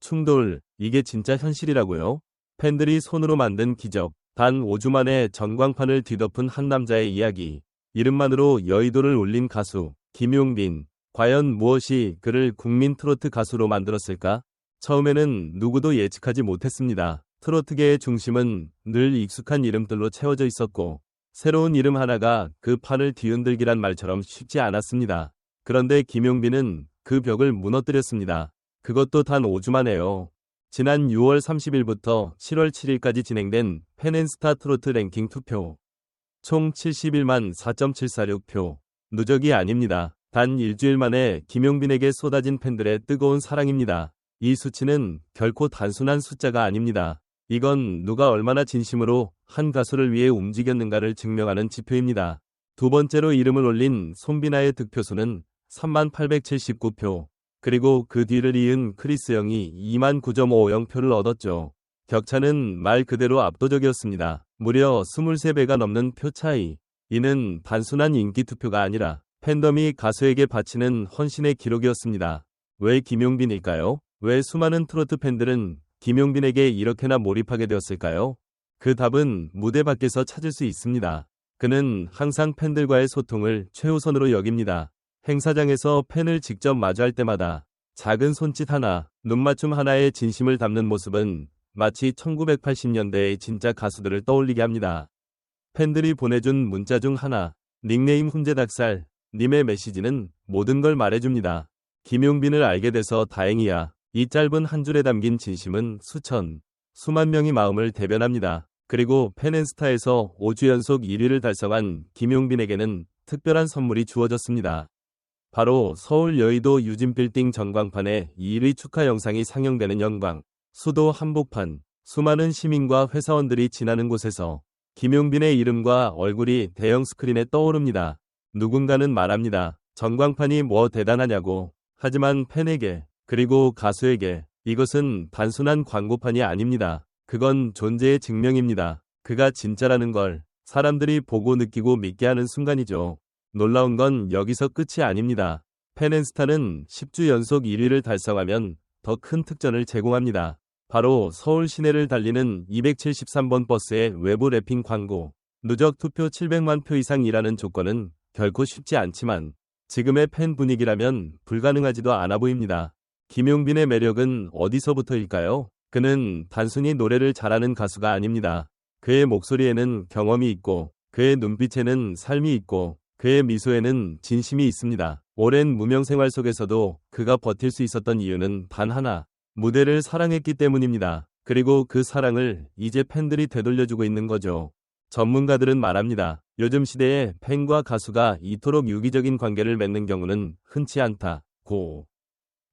충돌, 이게 진짜 현실이라고요? 팬들이 손으로 만든 기적, 단 5주 만에 전광판을 뒤덮은 한 남자의 이야기. 이름만으로 여의도를 울린 가수, 김용빈. 과연 무엇이 그를 국민 트로트 가수로 만들었을까? 처음에는 누구도 예측하지 못했습니다. 트로트계의 중심은 늘 익숙한 이름들로 채워져 있었고, 새로운 이름 하나가 그 판을 뒤흔들기란 말처럼 쉽지 않았습니다. 그런데 김용빈은 그 벽을 무너뜨렸습니다. 그것도 단 5주 만에요. 지난 6월 30일부터 7월 7일까지 진행된 팬앤스타 트로트 랭킹 투표. 총 71만 4.746표. 누적이 아닙니다. 단 일주일 만에 김용빈에게 쏟아진 팬들의 뜨거운 사랑입니다. 이 수치는 결코 단순한 숫자가 아닙니다. 이건 누가 얼마나 진심으로 한 가수를 위해 움직였는가를 증명하는 지표입니다. 두 번째로 이름을 올린 손비나의 득표수는 3만 879표. 그리고 그 뒤를 이은 크리스 영이 2만 9.50표를 얻었죠. 격차는 말 그대로 압도적이었습니다. 무려 23배가 넘는 표 차이. 이는 단순한 인기 투표가 아니라 팬덤이 가수에게 바치는 헌신의 기록이었습니다. 왜 김용빈일까요? 왜 수많은 트로트 팬들은 김용빈에게 이렇게나 몰입하게 되었을까요? 그 답은 무대 밖에서 찾을 수 있습니다. 그는 항상 팬들과의 소통을 최우선으로 여깁니다. 행사장에서 팬을 직접 마주할 때마다 작은 손짓 하나, 눈맞춤 하나에 진심을 담는 모습은 마치 1980년대의 진짜 가수들을 떠올리게 합니다. 팬들이 보내준 문자 중 하나, 닉네임 훈제닭살, 님의 메시지는 모든 걸 말해줍니다. 김용빈을 알게 돼서 다행이야. 이 짧은 한 줄에 담긴 진심은 수만 명의 마음을 대변합니다. 그리고 팬앤스타에서 5주 연속 1위를 달성한 김용빈에게는 특별한 선물이 주어졌습니다. 바로 서울 여의도 유진빌딩 전광판에 1위 축하 영상이 상영되는 영광. 수도 한복판. 수많은 시민과 회사원들이 지나는 곳에서 김용빈의 이름과 얼굴이 대형 스크린에 떠오릅니다. 누군가는 말합니다. 전광판이 뭐 대단하냐고. 하지만 팬에게, 그리고 가수에게 이것은 단순한 광고판이 아닙니다. 그건 존재의 증명입니다. 그가 진짜라는 걸 사람들이 보고 느끼고 믿게 하는 순간이죠. 놀라운 건 여기서 끝이 아닙니다. 팬앤스타는 10주 연속 1위를 달성하면 더 큰 특전을 제공합니다. 바로 서울 시내를 달리는 273번 버스의 외부 랩핑 광고. 누적 투표 700만 표 이상이라는 조건은 결코 쉽지 않지만 지금의 팬 분위기라면 불가능하지도 않아 보입니다. 김용빈의 매력은 어디서부터일까요? 그는 단순히 노래를 잘하는 가수가 아닙니다. 그의 목소리에는 경험이 있고, 그의 눈빛에는 삶이 있고, 그의 미소에는 진심이 있습니다. 오랜 무명 생활 속에서도 그가 버틸 수 있었던 이유는 단 하나, 무대를 사랑했기 때문입니다. 그리고 그 사랑을 이제 팬들이 되돌려주고 있는 거죠. 전문가들은 말합니다. 요즘 시대에 팬과 가수가 이토록 유기적인 관계를 맺는 경우는 흔치 않다고.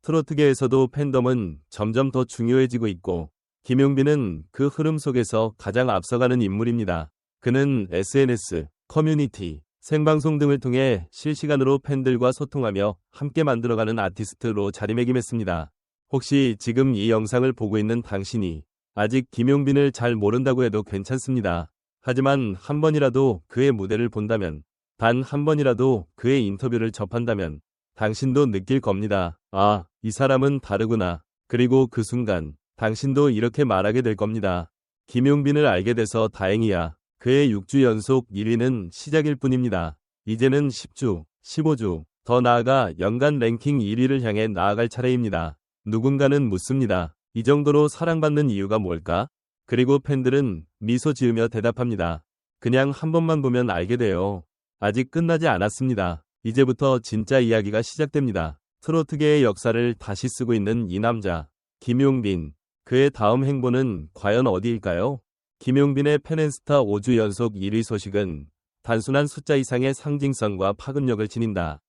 트로트계에서도 팬덤은 점점 더 중요해지고 있고, 김용빈은 그 흐름 속에서 가장 앞서가는 인물입니다. 그는 SNS, 커뮤니티, 생방송 등을 통해 실시간으로 팬들과 소통하며 함께 만들어가는 아티스트로 자리매김했습니다. 혹시 지금 이 영상을 보고 있는 당신이 아직 김용빈을 잘 모른다고 해도 괜찮습니다. 하지만 한 번이라도 그의 무대를 본다면, 단 한 번이라도 그의 인터뷰를 접한다면 당신도 느낄 겁니다. 아, 이 사람은 다르구나. 그리고 그 순간 당신도 이렇게 말하게 될 겁니다. 김용빈을 알게 돼서 다행이야. 그의 6주 연속 1위는 시작일 뿐입니다. 이제는 10주, 15주, 더 나아가 연간 랭킹 1위를 향해 나아갈 차례입니다. 누군가는 묻습니다. 이 정도로 사랑받는 이유가 뭘까? 그리고 팬들은 미소 지으며 대답합니다. 그냥 한 번만 보면 알게 돼요. 아직 끝나지 않았습니다. 이제부터 진짜 이야기가 시작됩니다. 트로트계의 역사를 다시 쓰고 있는 이 남자, 김용빈. 그의 다음 행보는 과연 어디일까요? 김용빈의 팬앤스타 5주 연속 1위 소식은 단순한 숫자 이상의 상징성과 파급력을 지닌다.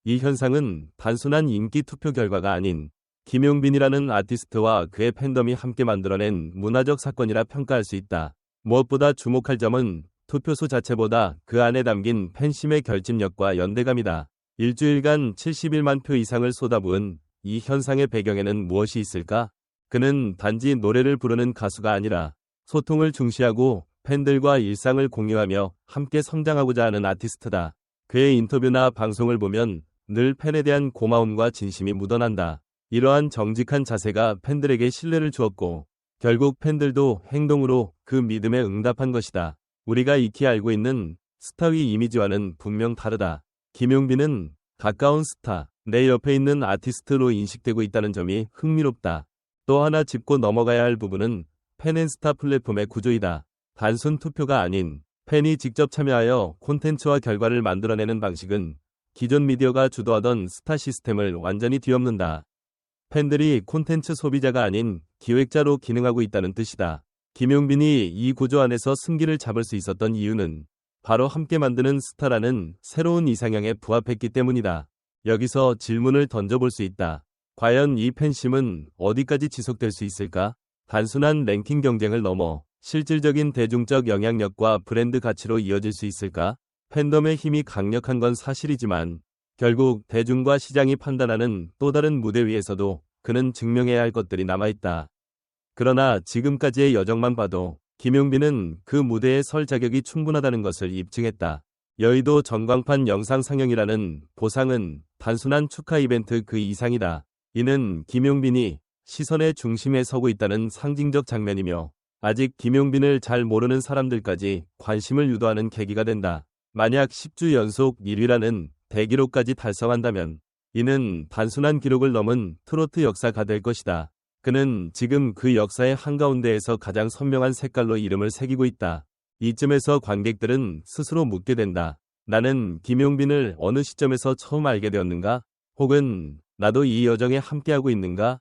이 현상은 단순한 인기 투표 결과가 아닌 김용빈이라는 아티스트와 그의 팬덤이 함께 만들어낸 문화적 사건이라 평가할 수 있다. 무엇보다 주목할 점은 투표수 자체보다 그 안에 담긴 팬심의 결집력과 연대감이다. 일주일간 71만 표 이상을 쏟아부은 이 현상의 배경에는 무엇이 있을까? 그는 단지 노래를 부르는 가수가 아니라 소통을 중시하고 팬들과 일상을 공유하며 함께 성장하고자 하는 아티스트다. 그의 인터뷰나 방송을 보면 늘 팬에 대한 고마움과 진심이 묻어난다. 이러한 정직한 자세가 팬들에게 신뢰를 주었고 결국 팬들도 행동으로 그 믿음에 응답한 것이다. 우리가 익히 알고 있는 스타의 이미지와는 분명 다르다. 김용빈은 가까운 스타, 내 옆에 있는 아티스트로 인식되고 있다는 점이 흥미롭다. 또 하나 짚고 넘어가야 할 부분은 팬앤스타 플랫폼의 구조이다. 단순 투표가 아닌 팬이 직접 참여하여 콘텐츠와 결과를 만들어내는 방식은 기존 미디어가 주도하던 스타 시스템을 완전히 뒤엎는다. 팬들이 콘텐츠 소비자가 아닌 기획자로 기능하고 있다는 뜻이다. 김용빈이 이 구조 안에서 승기를 잡을 수 있었던 이유는 바로 함께 만드는 스타라는 새로운 이상향에 부합했기 때문이다. 여기서 질문을 던져볼 수 있다. 과연 이 팬심은 어디까지 지속될 수 있을까? 단순한 랭킹 경쟁을 넘어 실질적인 대중적 영향력과 브랜드 가치로 이어질 수 있을까? 팬덤의 힘이 강력한 건 사실이지만 결국 대중과 시장이 판단하는 또 다른 무대 위에서도 그는 증명해야 할 것들이 남아있다. 그러나 지금까지의 여정만 봐도 김용빈은 그 무대에 설 자격이 충분하다는 것을 입증했다. 여의도 전광판 영상 상영이라는 보상은 단순한 축하 이벤트 그 이상이다. 이는 김용빈이 시선의 중심에 서고 있다는 상징적 장면이며 아직 김용빈을 잘 모르는 사람들까지 관심을 유도하는 계기가 된다. 만약 10주 연속 1위라는 대기록까지 달성한다면 이는 단순한 기록을 넘은 트로트 역사가 될 것이다. 그는 지금 그 역사의 한가운데에서 가장 선명한 색깔로 이름을 새기고 있다. 이쯤에서 관객들은 스스로 묻게 된다. 나는 김용빈을 어느 시점에서 처음 알게 되었는가? 혹은 나도 이 여정에 함께하고 있는가?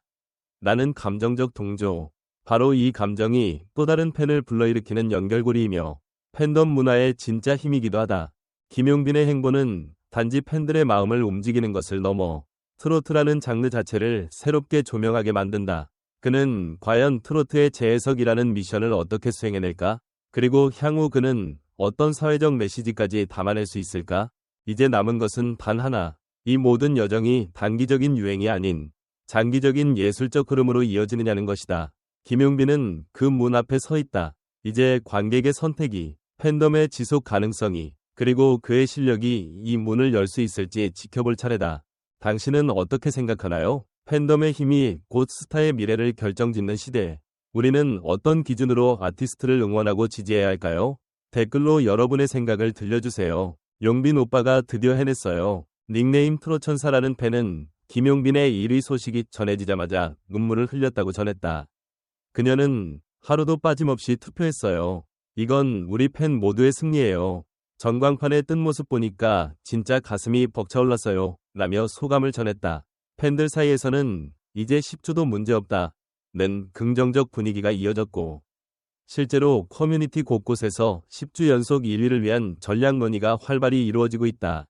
나는 감정적 동조. 바로 이 감정이 또 다른 팬을 불러일으키는 연결고리이며 팬덤 문화의 진짜 힘이기도 하다. 김용빈의 행보는 단지 팬들의 마음을 움직이는 것을 넘어 트로트라는 장르 자체를 새롭게 조명하게 만든다. 그는 과연 트로트의 재해석이라는 미션을 어떻게 수행해낼까? 그리고 향후 그는 어떤 사회적 메시지까지 담아낼 수 있을까? 이제 남은 것은 단 하나. 이 모든 여정이 단기적인 유행이 아닌 장기적인 예술적 흐름으로 이어지느냐는 것이다. 김용빈은 그 문 앞에 서 있다. 이제 관객의 선택이, 팬덤의 지속 가능성이, 그리고 그의 실력이 이 문을 열 수 있을지 지켜볼 차례다. 당신은 어떻게 생각하나요? 팬덤의 힘이 곧 스타의 미래를 결정짓는 시대에 우리는 어떤 기준으로 아티스트를 응원하고 지지해야 할까요? 댓글로 여러분의 생각을 들려주세요. 용빈 오빠가 드디어 해냈어요. 닉네임 트로천사라는 팬은 김용빈의 1위 소식이 전해지자마자 눈물을 흘렸다고 전했다. 그녀는 하루도 빠짐없이 투표했어요. 이건 우리 팬 모두의 승리예요. 전광판의 뜬 모습 보니까 진짜 가슴이 벅차올랐어요. 라며 소감을 전했다. 팬들 사이에서는 이제 10주도 문제없다. 는 긍정적 분위기가 이어졌고 실제로 커뮤니티 곳곳에서 10주 연속 1위를 위한 전략 논의가 활발히 이루어지고 있다.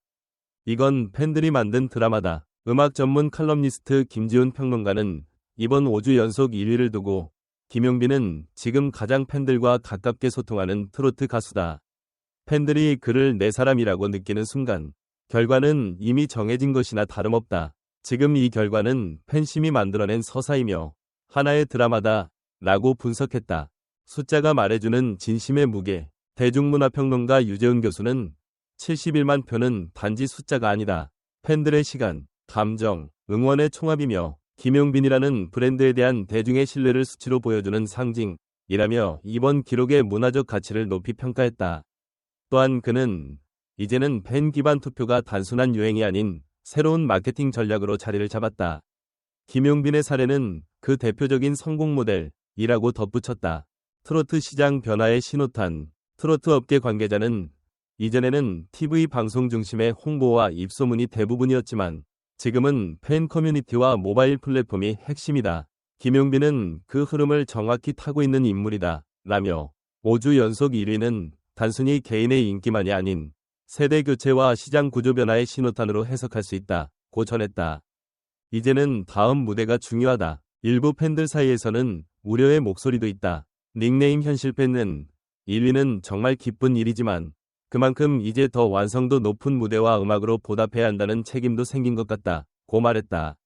이건 팬들이 만든 드라마다. 음악 전문 칼럼니스트 김지훈 평론가는 이번 5주 연속 1위를 두고 김용빈은 지금 가장 팬들과 가깝게 소통하는 트로트 가수다. 팬들이 그를 내 사람이라고 느끼는 순간 결과는 이미 정해진 것이나 다름없다. 지금 이 결과는 팬심이 만들어낸 서사이며 하나의 드라마다 라고 분석했다. 숫자가 말해주는 진심의 무게. 대중문화평론가 유재훈 교수는 71만 표는 단지 숫자가 아니다. 팬들의 시간, 감정, 응원의 총합이며 김용빈이라는 브랜드에 대한 대중의 신뢰를 수치로 보여주는 상징이라며 이번 기록의 문화적 가치를 높이 평가했다. 또한 그는 이제는 팬 기반 투표가 단순한 유행이 아닌 새로운 마케팅 전략으로 자리를 잡았다. 김용빈의 사례는 그 대표적인 성공 모델이라고 덧붙였다. 트로트 시장 변화의 신호탄. 트로트 업계 관계자는 이전에는 TV 방송 중심의 홍보와 입소문이 대부분이었지만 지금은 팬 커뮤니티와 모바일 플랫폼이 핵심이다. 김용빈은 그 흐름을 정확히 타고 있는 인물이다. 라며 5주 연속 1위는 단순히 개인의 인기만이 아닌 세대 교체와 시장 구조 변화의 신호탄으로 해석할 수 있다. 고 전했다. 이제는 다음 무대가 중요하다. 일부 팬들 사이에서는 우려의 목소리도 있다. 닉네임 현실팬은 1위는 정말 기쁜 일이지만 그만큼 이제 더 완성도 높은 무대와 음악으로 보답해야 한다는 책임도 생긴 것 같다. 고 말했다.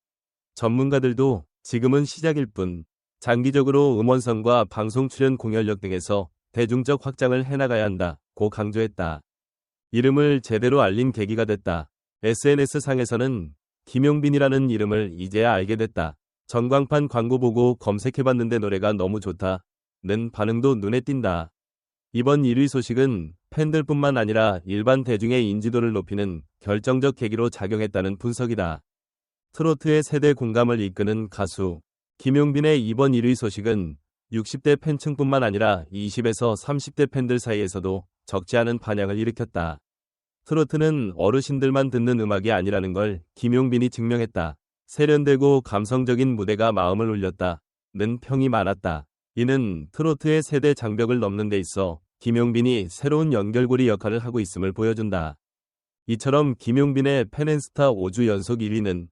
전문가들도 지금은 시작일 뿐 장기적으로 음원성과 방송 출연 공연력 등에서 대중적 확장을 해나가야 한다. 고 강조했다. 이름을 제대로 알린 계기가 됐다. SNS상에서는 김용빈이라는 이름을 이제야 알게 됐다. 전광판 광고 보고 검색해봤는데 노래가 너무 좋다. 는 반응도 눈에 띈다. 이번 1위 소식은 팬들뿐만 아니라 일반 대중의 인지도를 높이는 결정적 계기로 작용했다는 분석이다. 트로트의 세대 공감을 이끄는 가수 김용빈의 이번 1위 소식은 60대 팬층뿐만 아니라 20에서 30대 팬들 사이에서도 적지 않은 반향을 일으켰다. 트로트는 어르신들만 듣는 음악이 아니라는 걸 김용빈이 증명했다. 세련되고 감성적인 무대가 마음을 울렸다. 는 평이 많았다. 이는 트로트의 세대 장벽을 넘는 데 있어 김용빈이 새로운 연결고리 역할을 하고 있음을 보여준다. 이처럼 김용빈의 팬앤스타 5주 연속 1위는